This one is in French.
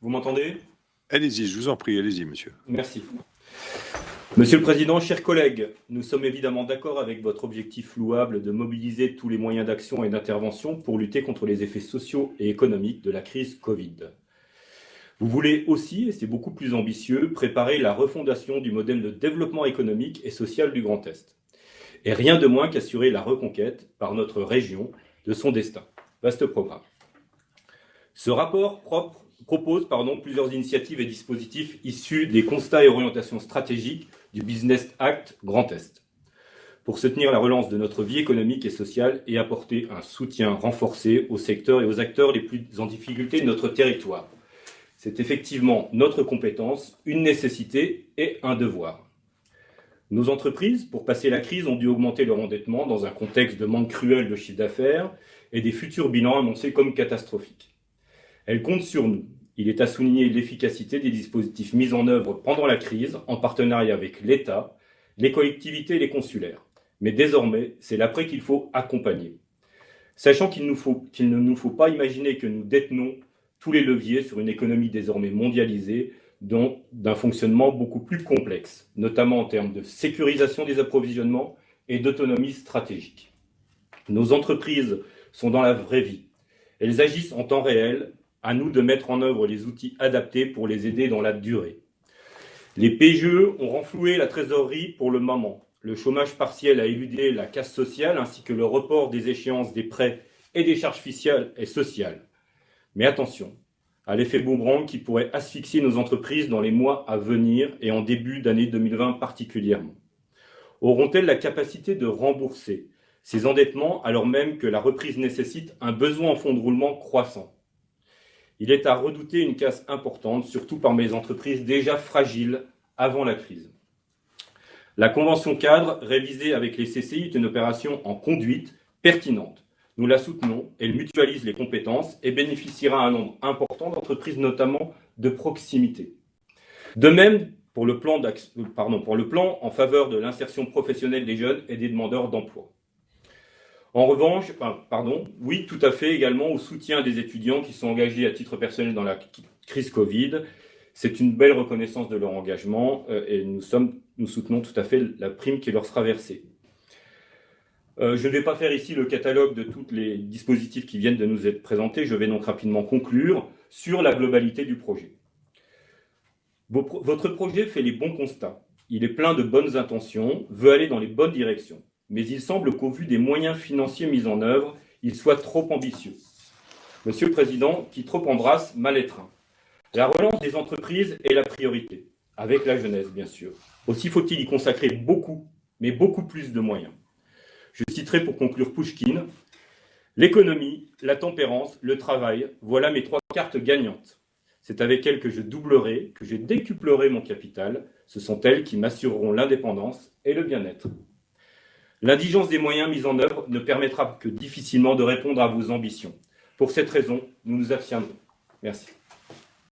Vous m'entendez? Allez-y, je vous en prie, allez-y, monsieur. Merci. Monsieur le Président, chers collègues, nous sommes évidemment d'accord avec votre objectif louable de mobiliser tous les moyens d'action et d'intervention pour lutter contre les effets sociaux et économiques de la crise Covid. Vous voulez aussi, et c'est beaucoup plus ambitieux, préparer la refondation du modèle de développement économique et social du Grand Est. Et rien de moins qu'assurer la reconquête par notre région de son destin. Vaste programme. Ce rapport propose plusieurs initiatives et dispositifs issus des constats et orientations stratégiques du Business Act Grand Est pour soutenir la relance de notre vie économique et sociale et apporter un soutien renforcé aux secteurs et aux acteurs les plus en difficulté de notre territoire. C'est effectivement notre compétence, une nécessité et un devoir. Nos entreprises, pour passer la crise, ont dû augmenter leur endettement dans un contexte de manque cruel de chiffre d'affaires et des futurs bilans annoncés comme catastrophiques. Elles comptent sur nous. Il est à souligner l'efficacité des dispositifs mis en œuvre pendant la crise, en partenariat avec l'État, les collectivités et les consulaires. Mais désormais, c'est l'après qu'il faut accompagner. Sachant qu'il ne nous faut pas imaginer que nous détenons tous les leviers sur une économie désormais mondialisée, d'un fonctionnement beaucoup plus complexe, notamment en termes de sécurisation des approvisionnements et d'autonomie stratégique. Nos entreprises sont dans la vraie vie. Elles agissent en temps réel. À nous de mettre en œuvre les outils adaptés pour les aider dans la durée. Les PGE ont renfloué la trésorerie pour le moment. Le chômage partiel a éludé la casse sociale ainsi que le report des échéances des prêts et des charges fiscales et sociales. Mais attention à l'effet boomerang qui pourrait asphyxier nos entreprises dans les mois à venir et en début d'année 2020 particulièrement. Auront-elles la capacité de rembourser ces endettements alors même que la reprise nécessite un besoin en fonds de roulement croissant? Il est à redouter une casse importante, surtout parmi les entreprises déjà fragiles avant la crise. La convention cadre révisée avec les CCI est une opération en conduite pertinente. Nous la soutenons, elle mutualise les compétences et bénéficiera à un nombre important d'entreprises, notamment de proximité. De même, pour le plan en faveur de l'insertion professionnelle des jeunes et des demandeurs d'emploi. Oui, tout à fait également au soutien des étudiants qui sont engagés à titre personnel dans la crise Covid. C'est une belle reconnaissance de leur engagement et nous soutenons tout à fait la prime qui leur sera versée. Je ne vais pas faire ici le catalogue de tous les dispositifs qui viennent de nous être présentés. Je vais donc rapidement conclure sur la globalité du projet. Votre projet fait les bons constats. Il est plein de bonnes intentions, veut aller dans les bonnes directions. Mais il semble qu'au vu des moyens financiers mis en œuvre, il soit trop ambitieux. Monsieur le Président, qui trop embrasse, mal étreint. La relance des entreprises est la priorité, avec la jeunesse bien sûr. Aussi faut-il y consacrer beaucoup, mais beaucoup plus de moyens. Je citerai pour conclure Pouchkine. L'économie, la tempérance, le travail, voilà mes 3 cartes gagnantes. C'est avec elles que je doublerai, que je décuplerai mon capital. Ce sont elles qui m'assureront l'indépendance et le bien-être. L'indigence des moyens mis en œuvre ne permettra que difficilement de répondre à vos ambitions. Pour cette raison, nous nous abstiendrons. Merci.